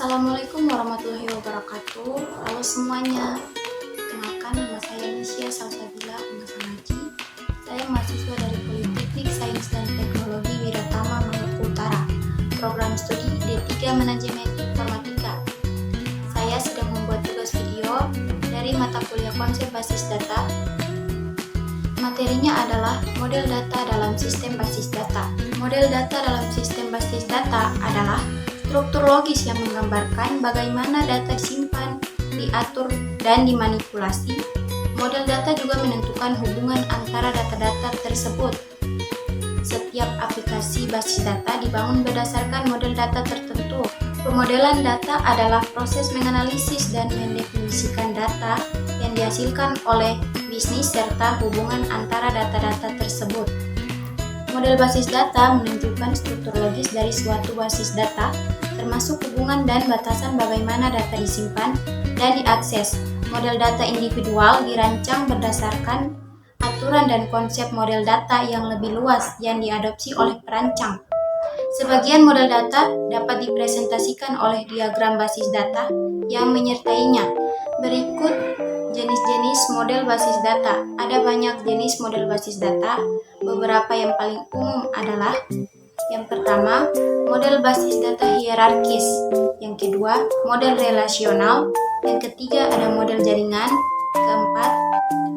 Assalamualaikum warahmatullahi wabarakatuh. Halo semuanya. Kenalkan, nama saya Nisya Salsabila Umasanaji. Saya mahasiswa dari Politeknik Sains dan Teknologi Wiratama Maluku Utara, program studi D3 Manajemen Informatika. Saya sedang membuat tugas video dari mata kuliah konsep basis data. Materinya adalah model data dalam sistem basis data. Model data dalam sistem basis data adalah struktur logis yang menggambarkan bagaimana data disimpan, diatur, dan dimanipulasi. Model data juga menentukan hubungan antara data-data tersebut. Setiap aplikasi basis data dibangun berdasarkan model data tertentu. Pemodelan data adalah proses menganalisis dan mendefinisikan data yang dihasilkan oleh bisnis serta hubungan antara data-data tersebut. Model basis data menunjukkan struktur logis dari suatu basis data, termasuk hubungan dan batasan bagaimana data disimpan dan diakses. Model data individual dirancang berdasarkan aturan dan konsep model data yang lebih luas yang diadopsi oleh perancang. Sebagian model data dapat dipresentasikan oleh diagram basis data yang menyertainya. Berikut jenis-jenis model basis data. Ada banyak jenis model basis data. Beberapa yang paling umum adalah: yang pertama, model basis data hierarkis. Yang kedua, model relasional. Yang ketiga, ada model jaringan. Keempat,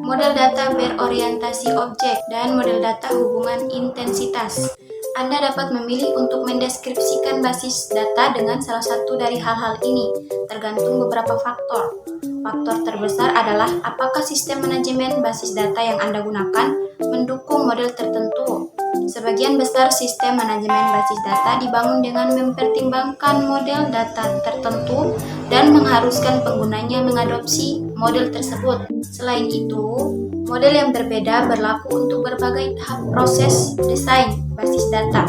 model data berorientasi objek dan model data hubungan intensitas. Anda dapat memilih untuk mendeskripsikan basis data dengan salah satu dari hal-hal ini, tergantung beberapa faktor. Faktor terbesar adalah apakah sistem manajemen basis data yang Anda gunakan mendukung model tertentu. Sebagian besar sistem manajemen basis data dibangun dengan mempertimbangkan model data tertentu dan mengharuskan penggunanya mengadopsi model tersebut. Selain itu, model yang berbeda berlaku untuk berbagai tahap proses desain basis data.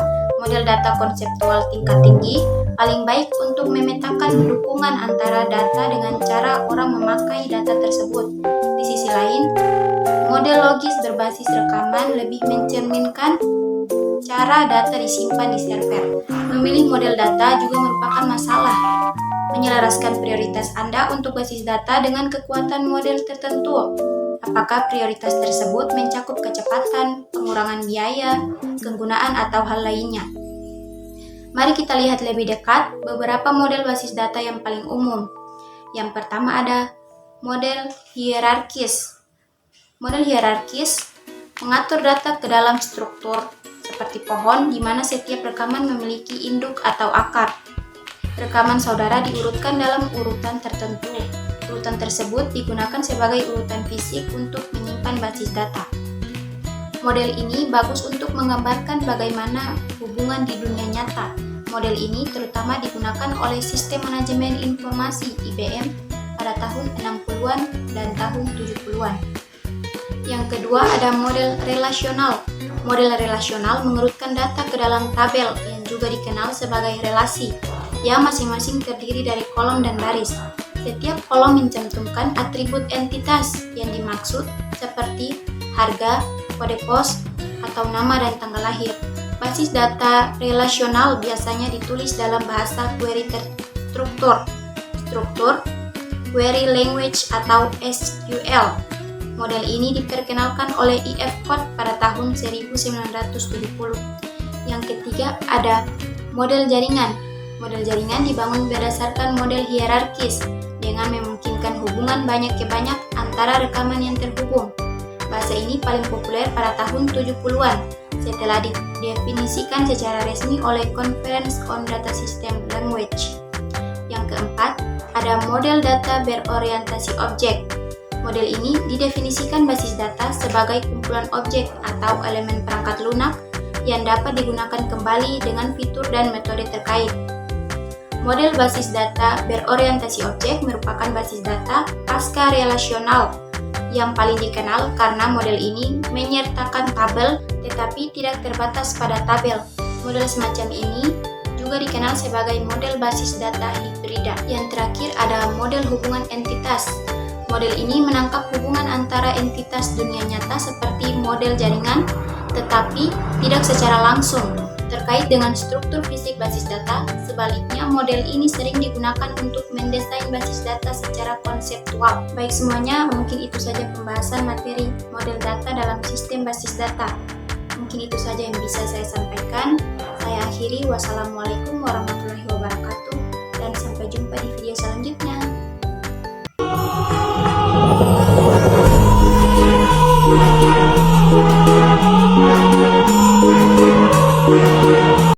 Model data konseptual tingkat tinggi paling baik untuk memetakan dukungan antara data dengan cara orang memakai data tersebut. Di sisi lain, model logis berbasis rekaman lebih mencerminkan cara data disimpan di server. Memilih model data juga merupakan masalah. Menyelaraskan prioritas Anda untuk basis data dengan kekuatan model tertentu. Apakah prioritas tersebut mencakup kecepatan, pengurangan biaya, penggunaan, atau hal lainnya? Mari kita lihat lebih dekat beberapa model basis data yang paling umum. Yang pertama ada model hierarkis. Model hierarkis mengatur data ke dalam struktur seperti pohon, di mana setiap rekaman memiliki induk atau akar. Rekaman saudara diurutkan dalam urutan tertentu. Urutan tersebut digunakan sebagai urutan fisik untuk menyimpan basis data. Model ini bagus untuk menggambarkan bagaimana hubungan di dunia nyata. Model ini terutama digunakan oleh Sistem Manajemen Informasi (IBM) pada tahun 60-an dan tahun 70-an. Yang kedua ada model relasional. Model relasional mengurutkan data ke dalam tabel yang juga dikenal sebagai relasi, yang masing-masing terdiri dari kolom dan baris. Setiap kolom mencantumkan atribut entitas yang dimaksud seperti harga, kode pos, atau nama dan tanggal lahir. Basis data relasional biasanya ditulis dalam bahasa query terstruktur, query language atau SQL. Model ini diperkenalkan oleh I.F. Codd pada tahun 1970. Yang ketiga ada model jaringan. Model jaringan dibangun berdasarkan model hierarkis dengan memungkinkan hubungan banyak ke banyak antara rekaman yang terhubung. Bahasa ini paling populer pada tahun 70-an setelah didefinisikan secara resmi oleh Conference on Data System Language. Yang keempat, ada model data berorientasi objek. Model ini didefinisikan basis data sebagai kumpulan objek atau elemen perangkat lunak yang dapat digunakan kembali dengan fitur dan metode terkait. Model basis data berorientasi objek merupakan basis data pasca relasional yang paling dikenal karena model ini menyertakan tabel tetapi tidak terbatas pada tabel. Model semacam ini juga dikenal sebagai model basis data hibrida. Yang terakhir ada model hubungan entitas. Model ini menangkap hubungan antara entitas dunia nyata seperti model jaringan, tetapi tidak secara langsung. Terkait dengan struktur fisik basis data, sebaliknya model ini sering digunakan untuk mendesain basis data secara konseptual. Baik semuanya, mungkin itu saja pembahasan materi model data dalam sistem basis data. Mungkin itu saja yang bisa saya sampaikan. Saya akhiri, wassalamualaikum warahmatullahi wabarakatuh, dan sampai jumpa di video selanjutnya.